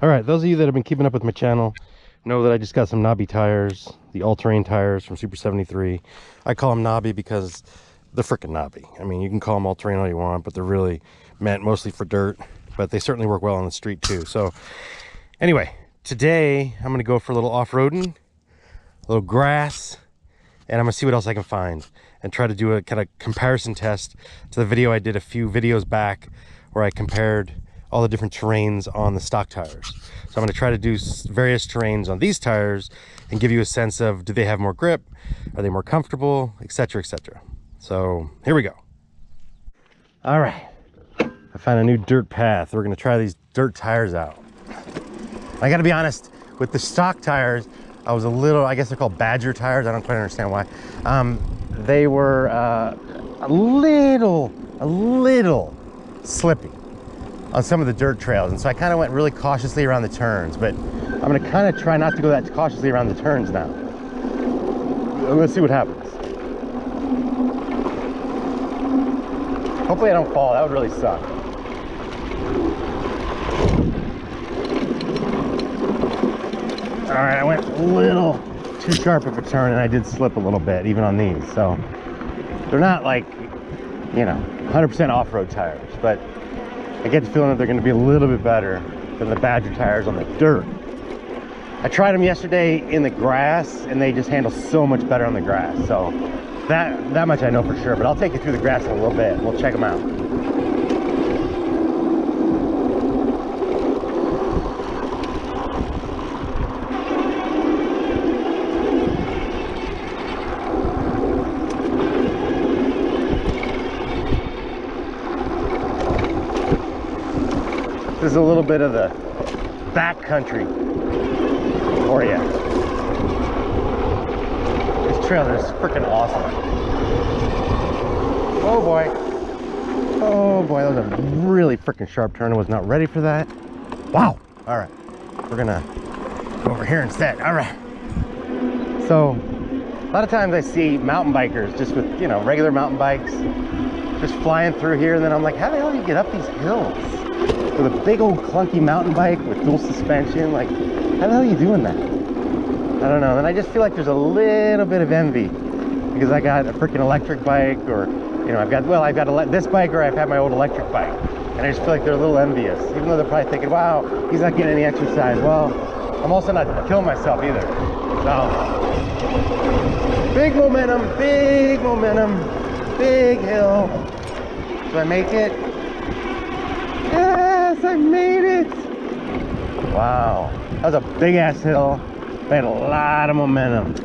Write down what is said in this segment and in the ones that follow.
All right, those of you that have been keeping up with my channel know that I just got some knobby tires, the all-terrain tires from Super73. I call them knobby because they're freaking knobby. I mean, you can call them all-terrain all you want, but they're really meant mostly for dirt, but they certainly work well on the street too. So anyway, today I'm gonna go for a little off-roading, a little grass, and I'm gonna see what else I can find and try to do a kind of comparison test to the video I did a few videos back where I compared all the different terrains on the stock tires. So I'm going to try to do various terrains on these tires and give you a sense of, do they have more grip? Are they more comfortable? Etc, etc. So here we go. All right, I found a new dirt path. We're going to try these dirt tires out. I got to be honest, with the stock tires, I was a little, I guess they're called Badger tires. I don't quite understand why. They were a little slippy on some of the dirt trails, and so I kind of went really cautiously around the turns, but I'm going to kind of try not to go that cautiously around the turns now. Let's see what happens. Hopefully I don't fall. That would really suck. All right, I went a little too sharp of a turn, and I did slip a little bit even on these, so they're not like, you know, 100% off-road tires, but I get the feeling that they're going to be a little bit better than the Badger tires on the dirt. I tried them yesterday in the grass, and they just handle so much better on the grass. So that much I know for sure, but I'll take you through the grass in a little bit. We'll check them out. This is a little bit of the back country for you. This trailer is freaking awesome. Oh boy. Oh boy, that was a really freaking sharp turn. I was not ready for that. Wow. All right, we're gonna go over here instead. All right. So a lot of times I see mountain bikers just with, you know, regular mountain bikes just flying through here, and then I'm like, how the hell do you get up these hills with a big old clunky mountain bike with dual suspension? Like, how the hell are you doing that? I don't know. And I just feel like there's a little bit of envy because I got a freaking electric bike, or, you know, I've got this bike, or I've had my old electric bike, and I just feel like they're a little envious, even though they're probably thinking, wow, he's not getting any exercise. Well, I'm also not killing myself either. So big momentum, big hill. Do I make it? Yes, I made it. Wow, that was a big ass hill. I had a lot of momentum.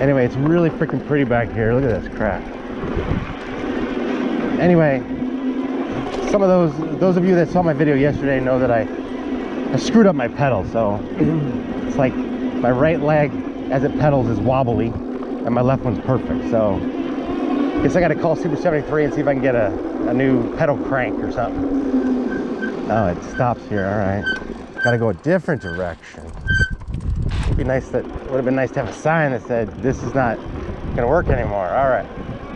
Anyway, it's really freaking pretty back here. Look at this crap. Anyway, some of those of you that saw my video yesterday know that I screwed up my pedal. So it's like my right leg as it pedals is wobbly and my left one's perfect. So I guess I got to call Super73 and see if I can get a new pedal crank or something. Oh, it stops here. All right, got to go a different direction. It'd be nice, that would have been nice to have a sign that said this is not gonna work anymore. All right,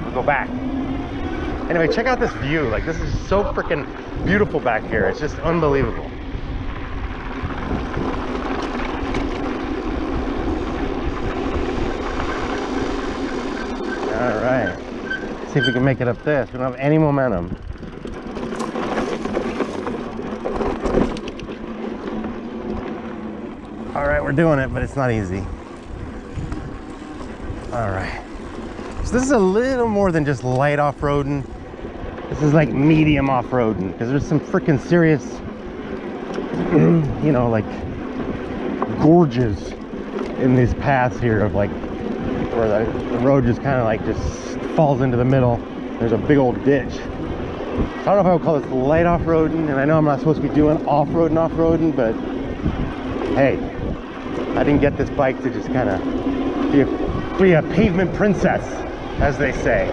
we'll go back. Anyway, check out this view. Like, this is so freaking beautiful back here. It's just unbelievable. All right, see if we can make it up this. We don't have any momentum. All right, we're doing it, but it's not easy. All right, so this is a little more than just light off-roading. This is like medium off-roading, because there's some freaking serious, you know, like gorges in these paths here of like where the road just kind of like just falls into the middle. There's a big old ditch. So I don't know if I would call this light off-roading, and I know I'm not supposed to be doing off-roading, but hey, I didn't get this bike to just kind of be a pavement princess, as they say.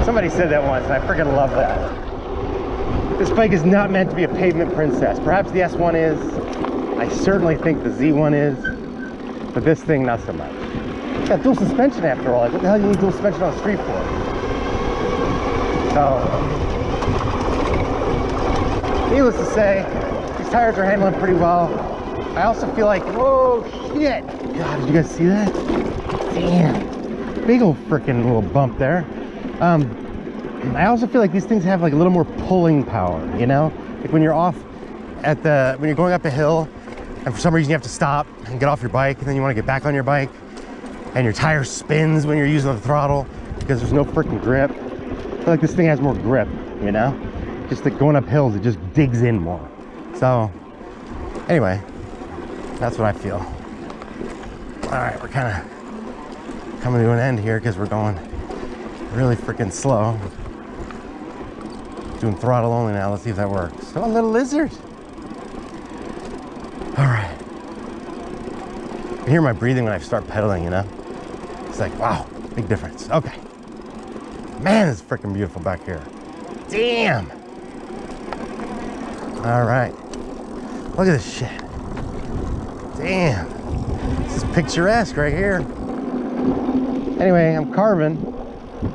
Somebody said that once, and I freaking love that. This bike is not meant to be a pavement princess. Perhaps the S1 is. I certainly think the Z1 is, but this thing not so much. It's got dual suspension after all. Like, what the hell do you need dual suspension on the street for? So, needless to say, These tires are handling pretty well. I also feel like, whoa, shit. God, did you guys see that? Damn. Big old freaking little bump there. I also feel like these things have like a little more pulling power, you know? Like when you're off at the, when you're going up a hill and for some reason you have to stop and get off your bike and then you want to get back on your bike and your tire spins when you're using the throttle because there's no freaking grip. I feel like this thing has more grip, you know? Just like going up hills, it just digs in more. So anyway, that's what I feel. All right, we're kind of coming to an end here because we're going really freaking slow. Doing throttle only now. Let's see if that works. Oh, a little lizard. All right. I hear my breathing when I start pedaling, you know? It's like, wow, big difference. Okay. Man, it's freaking beautiful back here. Damn. All right. Look at this shit. Damn. This is picturesque right here. Anyway, I'm carving.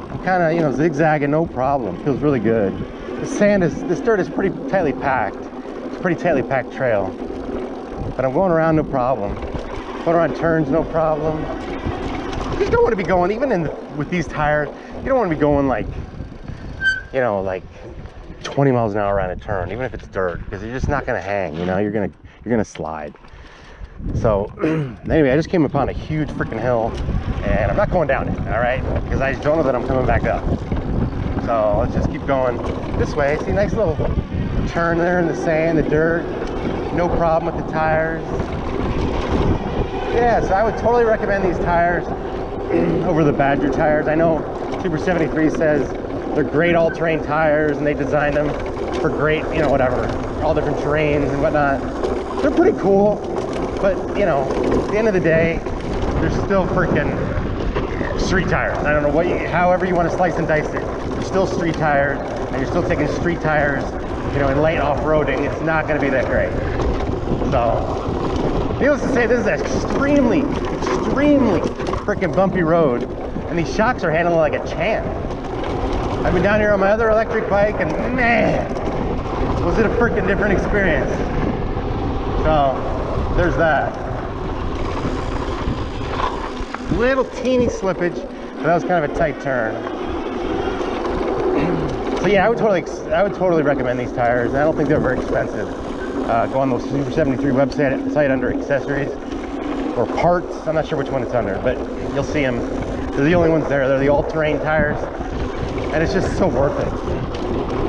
I'm kind of, you know, zigzagging, no problem. Feels really good. This dirt is pretty tightly packed. It's a pretty tightly packed trail. But I'm going around, no problem. Going around turns, no problem. You just don't want to be going, even with these tires, you don't want to be going like, you know, like 20 miles an hour around a turn, even if it's dirt, because you're just not going to hang, you know, you're gonna slide. So anyway, I just came upon a huge freaking hill and I'm not going down it, all right? Because I don't know that I'm coming back up. So let's just keep going this way. See, nice little turn there in the sand, the dirt. No problem with the tires. Yeah, so I would totally recommend these tires over the Badger tires. I know Super73 says they're great all-terrain tires and they designed them for great, you know, whatever, all different terrains and whatnot. They're pretty cool, but you know, at the end of the day, they're still freaking street tires. I don't know what however you want to slice and dice it. They're still street tires, and you're still taking street tires, you know, in light off-roading. It's not going to be that great. So, needless to say, this is an extremely freaking bumpy road, and these shocks are handling like a champ. I've been down here on my other electric bike, and man, was it a freaking different experience. So, there's that. Little teeny slippage, but that was kind of a tight turn. So yeah, I would totally recommend these tires. I don't think they're very expensive. Go on the Super73 website under accessories or parts. I'm not sure which one it's under, but you'll see them. They're the only ones there. They're the all-terrain tires, and it's just so worth it.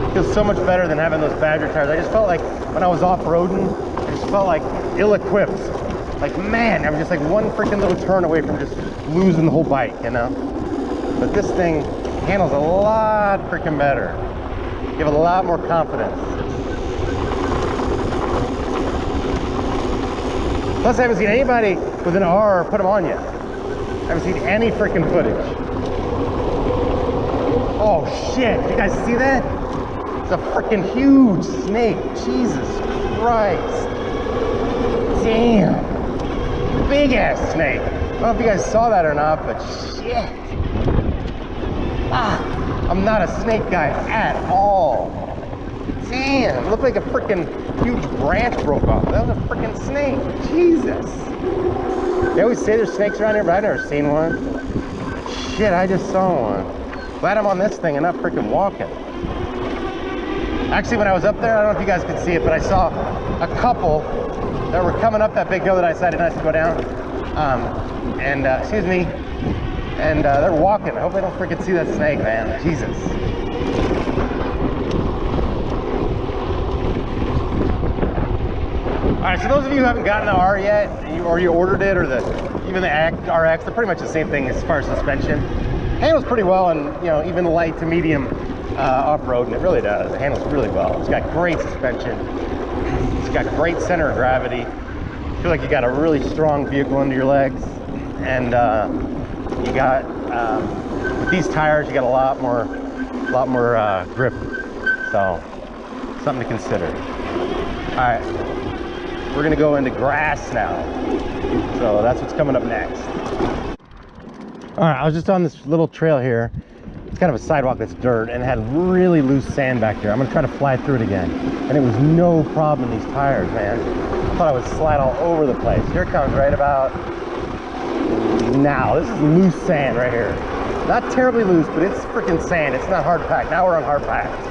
It feels so much better than having those Badger tires. I just felt like when I was off-roading, I just felt like ill-equipped. Like, man, I was just like one freaking little turn away from just losing the whole bike, you know? But this thing handles a lot freaking better. Give it a lot more confidence. Plus, I haven't seen anybody with an R put them on yet. I haven't seen any freaking footage. Oh shit, you guys see that? It's a freaking huge snake. Jesus Christ. Damn. Big ass snake. I don't know if you guys saw that or not, but shit. I'm not a snake guy at all. Damn, it looked like a freaking huge branch broke off. That was a freaking snake. Jesus. They always say there's snakes around here, but I've never seen one. Shit, I just saw one. Glad I'm on this thing and not freaking walking. Actually, when I was up there, I don't know if you guys could see it, but I saw a couple that were coming up that big hill that I decided not to go down. Excuse me. And they're walking. I hope I don't freaking see that snake, man. Jesus. All right, so those of you who haven't gotten the R yet, or you ordered it, or even the RX, they're pretty much the same thing as far as suspension. Handles pretty well, and you know, even light to medium off-road, and it really does. It handles really well. It's got great suspension. It's got great center of gravity. I feel like you got a really strong vehicle under your legs, and you got with these tires, you got a lot more grip. So something to consider. All right. We're gonna go into grass now. So that's what's coming up next. All right, I was just on this little trail here it's kind of a sidewalk that's dirt, and it had really loose sand back there. I'm gonna try to fly through it again. And it was no problem in these tires, man. I thought I would slide all over the place. Here it comes right about now. This is loose sand right here. Not terribly loose, but it's freaking sand. It's not hard packed. Now we're on hard packed.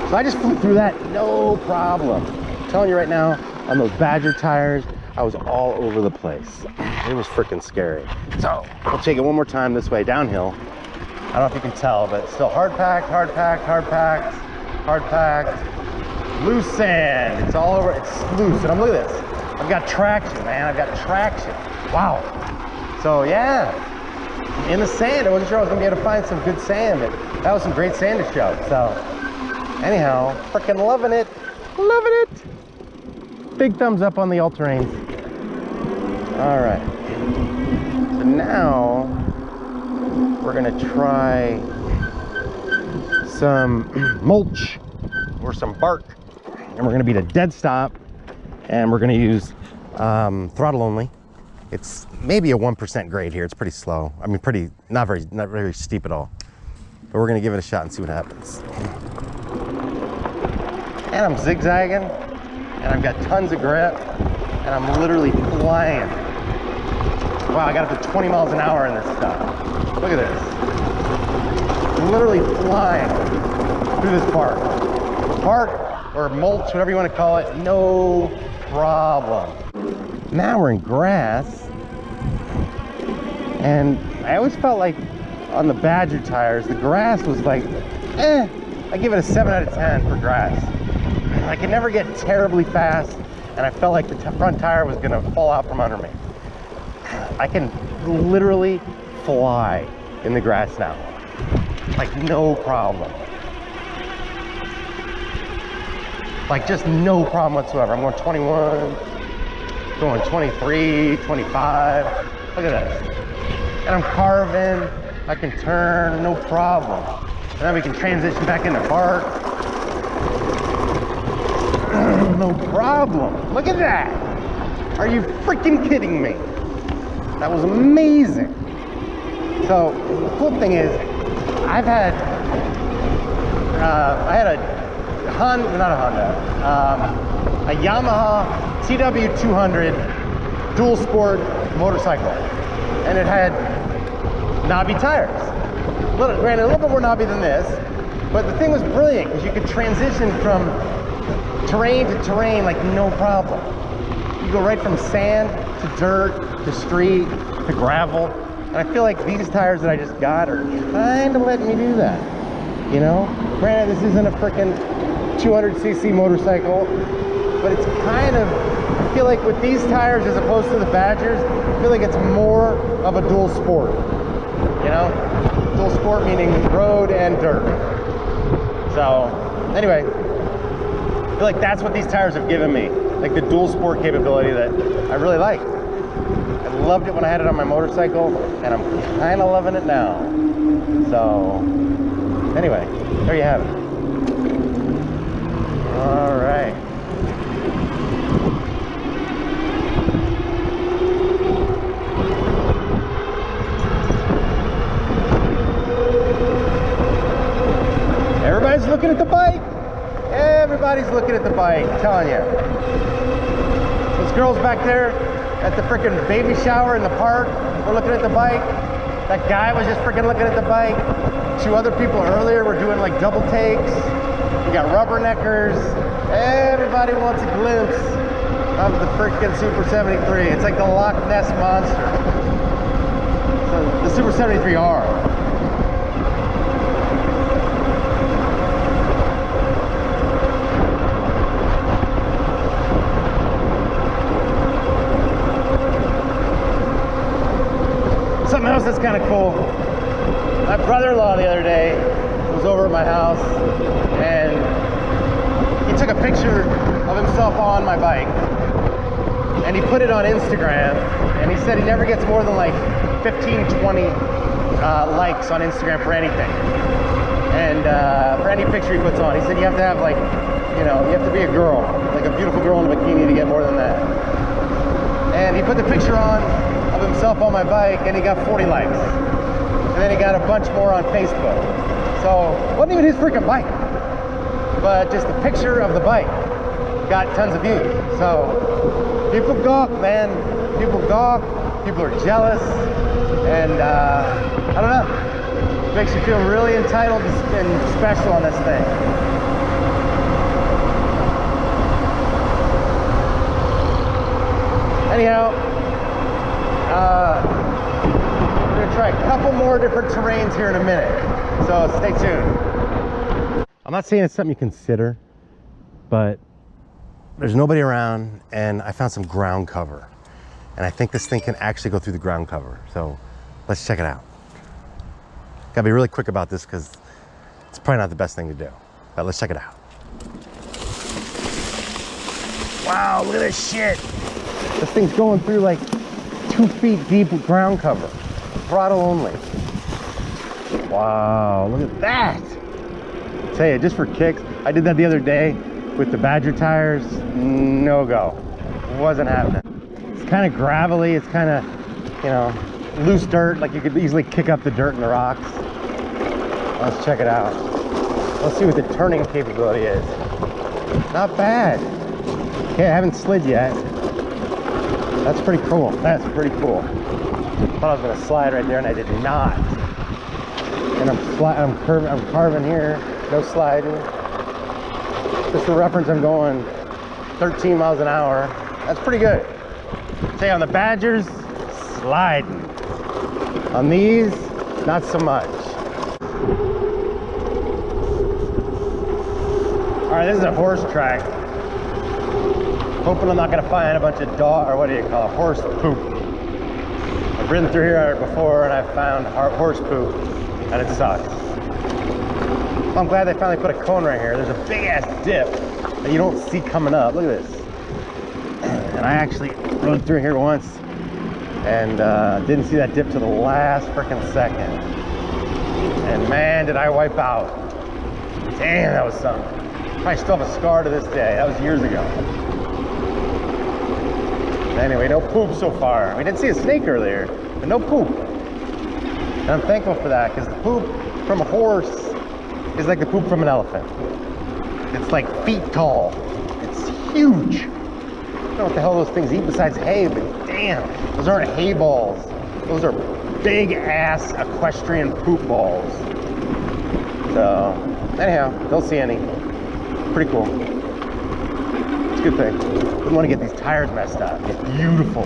So I just flew through that, no problem. I'm telling you right now, on those Badger tires, I was all over the place. It was freaking scary. So we'll take it one more time this way, downhill. I don't know if you can tell, but it's still hard packed, hard packed, hard packed, hard packed. Loose sand, it's all over, it's loose. And look at this, I've got traction, man, I've got traction. Wow. So yeah, in the sand, I wasn't sure I was gonna be able to find some good sand, but that was some great sand to show. So anyhow, freaking loving it, loving it. Big thumbs up on the all-terrains. All right, so now we're gonna try some mulch or some bark, and we're gonna beat a dead stop, and we're gonna use throttle only. It's maybe a 1% grade here. It's pretty slow. I mean, not very steep at all. But we're gonna give it a shot and see what happens. And I'm zigzagging, and I've got tons of grip, and I'm literally flying. Wow, I got up to 20 miles an hour in this stuff. Look at this. I'm literally flying through this park. Park or mulch, whatever you want to call it, no problem. Now we're in grass, and I always felt like on the Badger tires, the grass was like, I give it a 7 out of 10 for grass. I could never get terribly fast, and I felt like the front tire was gonna fall out from under me. I can literally fly in the grass now, like no problem. Like just no problem whatsoever. I'm going 21, going 23, 25. Look at this. And I'm carving, I can turn, no problem. And then we can transition back into bark. No problem. Look at that. Are you freaking kidding me? That was amazing. So the cool thing is, I had a Honda, not a Honda, a Yamaha TW200 dual sport motorcycle, and it had knobby tires. Granted, a little bit more knobby than this, but the thing was brilliant because you could transition from terrain to terrain like no problem. You go right from sand to dirt to street to gravel, and I feel like these tires that I just got are kind of letting me do that, you know? Granted, this isn't a freaking 200cc motorcycle, but it's kind of, I feel like with these tires as opposed to the Badgers, I feel like it's more of a dual sport, you know? Dual sport meaning road and dirt. So anyway, I feel like that's what these tires have given me, like the dual sport capability that I really like. I loved it when I had it on my motorcycle, and I'm kind of loving it now. So anyway, there you have it. All right. Everybody's looking at the bike. Everybody's looking at the bike, I'm telling you. Those girls back there at the freaking baby shower in the park were looking at the bike. That guy was just freaking looking at the bike. 2 other people earlier were doing like double takes. We got rubberneckers. Everybody wants a glimpse of the freaking Super 73. It's like the Loch Ness Monster. So the Super 73R. Something else that's kind of cool. My brother-in-law the other day was over at my house, and he took a picture of himself on my bike, and he put it on Instagram, and he said he never gets more than like 15, 20 likes on Instagram for anything, and for any picture he puts on. He said you have to have like, you know, you have to be a girl, like a beautiful girl in a bikini to get more than that. And he put the picture on of himself on my bike, and he got 40 likes. and then he got a bunch more on Facebook. So it wasn't even his freaking bike, but just a picture of the bike got tons of views. So people gawk, man. People gawk. People are jealous, and I don't know. It makes you feel really entitled and special on this thing. Anyhow, we're gonna try a couple more different terrains here in a minute, so stay tuned. I'm not saying it's something you consider, but there's nobody around, and I found some ground cover, and I think this thing can actually go through the ground cover, so let's check it out. Gotta be really quick about this because it's probably not the best thing to do, but let's check it out. Wow, look at this shit. This thing's going through like 2 feet deep with ground cover, throttle only. Wow, look at that. I tell you, just for kicks, I did that the other day with the Badger tires. No go, wasn't happening. It's kind of gravelly, it's kind of, you know, loose dirt, like you could easily kick up the dirt and the rocks. Let's check it out. Let's see what the turning capability is. Not bad. Okay, I haven't slid yet. That's pretty cool. That's pretty cool. Thought I was gonna slide right there, and I did not. And I'm carving here. No sliding. Just for reference, I'm going 13 miles an hour. That's pretty good. Say on the Badgers, sliding. On these, not so much. All right, this is a horse track. Hoping I'm not gonna find a bunch of dog, or what do you call it, horse poop. I've ridden through here before and I've found horse poop, and it sucks. Well, I'm glad they finally put a cone right here. There's a big ass dip that you don't see coming up. Look at this. And I actually rode through here once and didn't see that dip to the last freaking second. And man, did I wipe out. Damn, that was something. I still have a scar to this day. That was years ago. Anyway, no poop so far. We didn't see a snake earlier, but no poop. And I'm thankful for that, because the poop from a horse is like the poop from an elephant. It's like feet tall. It's huge. I don't know what the hell those things eat besides hay, but damn, those aren't hay balls. Those are big ass equestrian poop balls. So, anyhow, don't see any. Pretty cool. It's a good thing. Wouldn't want to get these tires messed up. These beautiful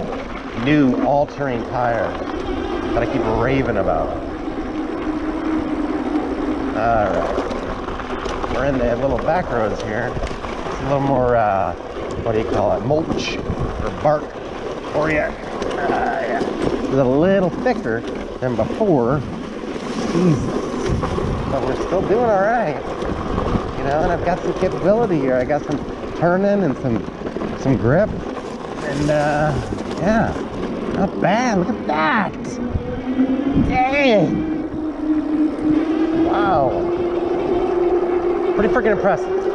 new all-terrain tires that I keep raving about. All right, we're in the little back roads here. It's a little more, what do you call it, mulch or bark for you. Yeah. It's a little thicker than before. Jesus. But we're still doing all right. You know, and I've got some capability here. I got some turning and some grip, and yeah, not bad. Look at that. Dang. Wow. Pretty freaking impressive.